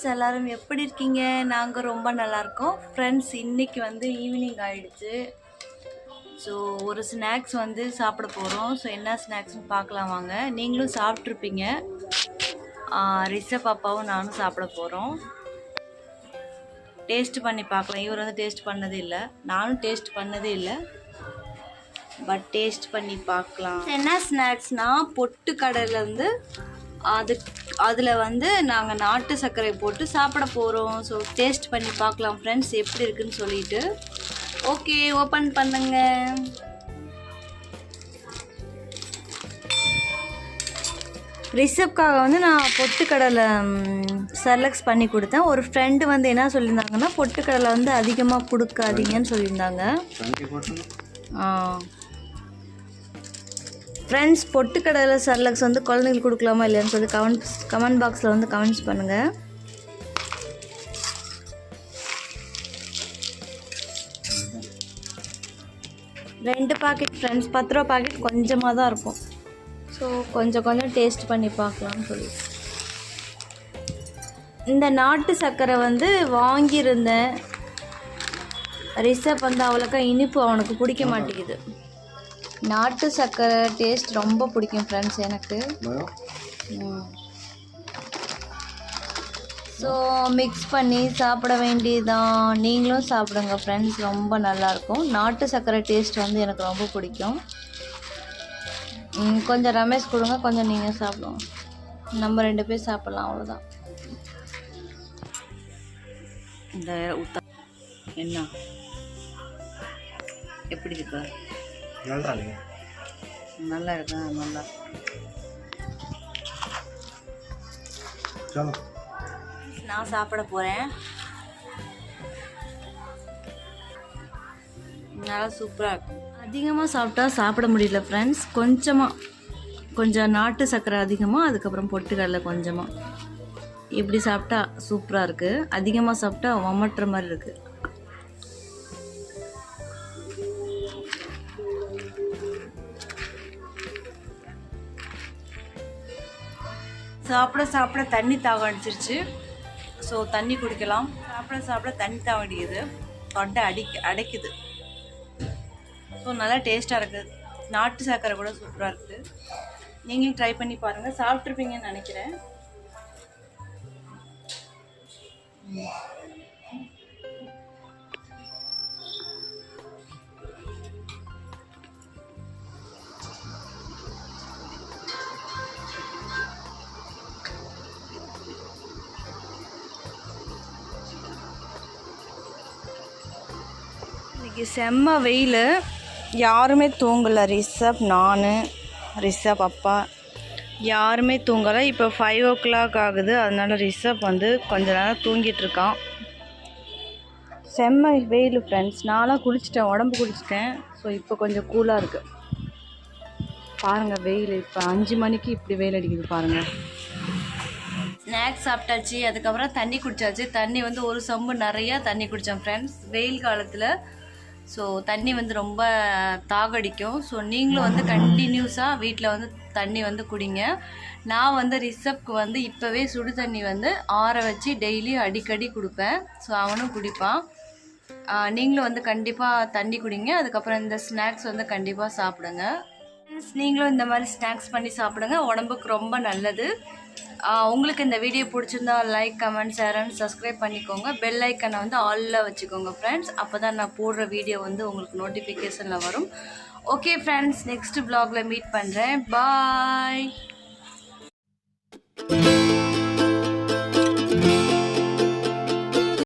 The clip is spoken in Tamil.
ஃப்ரெண்ட்ஸ் எல்லாரும் எப்படி இருக்கீங்க? நாங்கள் ரொம்ப நல்லாயிருக்கோம் ஃப்ரெண்ட்ஸ். இன்றைக்கி வந்து ஈவினிங் ஆகிடுச்சு. ஸோ ஒரு ஸ்நாக்ஸ் வந்து சாப்பிட போகிறோம். ஸோ என்ன ஸ்நாக்ஸ்னு பார்க்கலாம் வாங்க. நீங்களும் சாப்பிட்ருப்பீங்க. ரிஷப் பாப்பாவும் நானும் சாப்பிட போகிறோம். டேஸ்ட் பண்ணி பார்க்கலாம். இவர் வந்து டேஸ்ட் பண்ணதே இல்லை, நானும் டேஸ்ட் பண்ணதே இல்லை. பட் டேஸ்ட் பண்ணி பார்க்கலாம். என்ன ஸ்நாக்ஸ்னால் பொட்டுக்கடலேருந்து அதில் வந்து நாங்கள் நாட்டு சர்க்கரை போட்டு சாப்பிட போகிறோம். ஸோ டேஸ்ட் பண்ணி பார்க்கலாம் ஃப்ரெண்ட்ஸ் எப்படி இருக்குன்னு சொல்லிட்டு. ஓகே, ஓப்பன் பண்ணுங்க. ரிஷப்காக வந்து நான் பொட்டுக்கடலை செர்லக்ஸ் பண்ணி கொடுத்தேன். ஒரு ஃப்ரெண்டு வந்து என்ன சொல்லியிருந்தாங்கன்னா, பொட்டுக்கடலை வந்து அதிகமாக கொடுக்காதீங்கன்னு சொல்லியிருந்தாங்க. ஃப்ரெண்ட்ஸ், பொட்டுக்கடலை செர்லக்ஸ் வந்து குழந்தைங்களுக்கு கொடுக்கலாமா இல்லையான்னு சொல்லி கமெண்ட் பாக்ஸில் வந்து கமெண்ட்ஸ் பண்ணுங்கள். ரெண்டு பாக்கெட் ஃப்ரெண்ட்ஸ், 10 ரூபா பாக்கெட் கொஞ்சமாக தான் இருக்கும். ஸோ கொஞ்சம் டேஸ்ட் பண்ணி பார்க்கலாம்னு சொல்லி. இந்த நாட்டு சர்க்கரை வந்து வாங்கியிருந்தேன். ரிஷப் வந்து அவ்வளோக்கா இனிப்பு அவனுக்கு பிடிக்க மாட்டேங்குது. நாட்டு சர்க்கரை டேஸ்ட் ரொம்ப பிடிக்கும் ஃப்ரெண்ட்ஸ் எனக்கு. ஸோ மிக்ஸ் பண்ணி சாப்பிட வேண்டியதான். நீங்களும் சாப்பிடுங்க ஃப்ரெண்ட்ஸ், ரொம்ப நல்லாயிருக்கும். நாட்டு சர்க்கரை டேஸ்ட் வந்து எனக்கு ரொம்ப பிடிக்கும். கொஞ்சம் ரமேஷ் கொடுங்க, கொஞ்சம் நீங்கள் சாப்பிடுவோம். நம்ம 2 பேர் சாப்பிட்லாம், அவ்வளோதான். இந்த என்ன எப்படி இருக்கு? நல்லா இருக்கா? நல்லா. நான் சாப்பிட போகிறேன். நல்லா சூப்பராக இருக்கும். அதிகமாக சாப்பிட்டா சாப்பிட முடியல ஃப்ரெண்ட்ஸ். கொஞ்சம் நாட்டு சர்க்கரை அதிகமாக, அதுக்கப்புறம் பொட்டுக்கடலை கொஞ்சமாக. இப்படி சாப்பிட்டா சூப்பராக இருக்குது. அதிகமாக சாப்பிட்டா ஒமட்டுற மாதிரி இருக்குது. சாப்பிட தண்ணி தாகம் அடிச்சிருச்சு. ஸோ தண்ணி குடிக்கலாம். சாப்பிட தண்ணி தாகம் அடிக்குது, தொண்டை அடைக்குது. ஸோ நல்லா டேஸ்ட்டாக இருக்குது. நாட்டு சர்க்கரை கூட சூப்பராக இருக்குது. நீங்களும் ட்ரை பண்ணி பாருங்கள். சாப்பிட்ருப்பீங்கன்னு நினைக்கிறேன். இன்றைக்கி செம்ம வெயில், யாருமே தூங்கலை. ரிஷப் அப்பா யாருமே தூங்கலை. இப்போ 5 o'clock ஆகுது. அதனால ரிஷப் வந்து கொஞ்ச நேரம் தூங்கிட்டு இருக்கான். செம்ம வெயில் ஃப்ரெண்ட்ஸ். நான்லாம் உடம்பு குளிச்சிட்டேன். ஸோ இப்போ கொஞ்சம் கூலாக இருக்குது. பாருங்கள் வெயில். இப்போ 5 மணிக்கு இப்படி வெயில் அடிக்குது பாருங்கள். ஸ்நாக்ஸ் சாப்பிட்டாச்சு, அதுக்கப்புறம் தண்ணி குடித்தாச்சு. தண்ணி வந்து ஒரு சொம்பு நிறையா தண்ணி குடித்தேன் ஃப்ரெண்ட்ஸ். வெயில் காலத்தில் ஸோ தண்ணி வந்து ரொம்ப தாகடிக்கும். ஸோ நீங்களும் வந்து கண்டினியூஸாக வீட்டில் வந்து தண்ணி வந்து குடிங்க. நான் வந்து ரிஷப்க்கு வந்து இப்போவே சுடு தண்ணி வந்து ஆற வச்சு டெய்லி அடிக்கடி கொடுப்பேன். ஸோ அவனும் குடிப்பான். நீங்களும் வந்து கண்டிப்பாக தண்ணி குடிங்க. அதுக்கப்புறம் இந்த ஸ்நாக்ஸ் வந்து கண்டிப்பாக சாப்பிடுங்க. நீங்களும் இந்த மாதிரி ஸ்நாக்ஸ் பண்ணி சாப்பிடுங்க, உடம்புக்கு ரொம்ப நல்லது. உங்களுக்கு இந்த வீடியோ பிடிச்சிருந்தா like, comment, share and subscribe பண்ணிக்கோங்க. பெல் ஐக்கனை வந்து ஆலில் வச்சுக்கோங்க ஃப்ரெண்ட்ஸ். அப்போ தான் நான் போடுற வீடியோ வந்து உங்களுக்கு நோட்டிஃபிகேஷனில் வரும். ஓகே ஃப்ரெண்ட்ஸ், நெக்ஸ்ட் வ்ளாகில் மீட் பண்ணுறேன். பாய்.